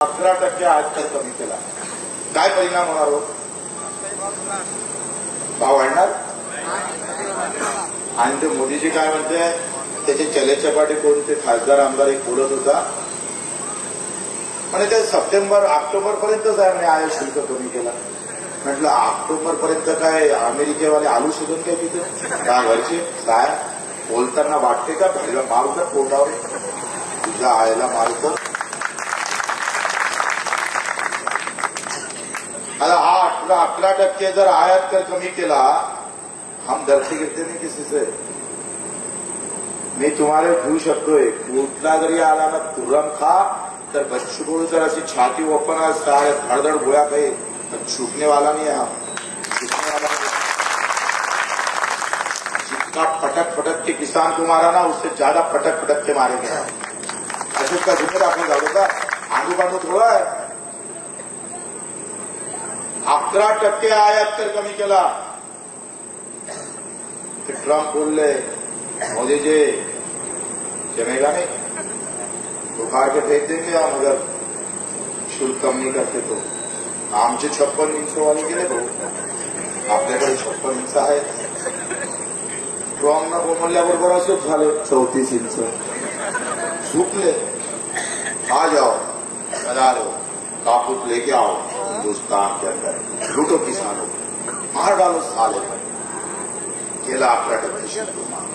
11% आजकाल कमी केला. काय परिणाम होणार हो? भाव वाढणार. आणि ते मोदीजी काय म्हणते, त्याचे चलेचपाटे कोणते खासदार आमदार एक बोलत होता म्हणजे ते सप्टेंबर ऑक्टोबर पर्यंतच आहे म्हणे आयात शुल्क कमी केला. म्हटलं ऑक्टोबर पर्यंत काय अमेरिकेवाले आलू शोधून काय तिथे का घरचे काय बोलताना वाटते का भाईला मारू का पोटावर तुझ्या आयला मारतं. आता हा 11% जर आयात कर कमी केला, हम डरते गिरते नहीं किसी से. मी तुम्हाला घेऊ शकतोय कुठला जरी आला ना तुरम खा तर बच्चू को जर अशी छाती ओपन सारे धड़धड़ गोया गए तो छूटने वाला नहीं है. छूटने वाला नहीं. जितना पटक पटक के किसान को मारा ना उससे ज्यादा पटक पटक के मारेंगे. अशोक का जिम्मेदार आपण झालो का आंदू बांधू थोडा आहे. 11% आयात कर कमी केला. ट्रम्प बोलले मोदी जी जमेगा नहीं, बुखार के फेंक देंगे हम अगर शुल्क कम नहीं करते तो. आमचे 56 इंच वाले गेले भाऊ, आपल्याकडे 56 इंच आहे. ट्रम्पनं बोलल्याबरोबर असंच झालं 34 इंच झुकले. आ जाओ बना लो कापूस लेके आओ हिंदुस्तान के अंदर, लूटो किसानों, मार डालो साले पर. केला 11% शुल्क.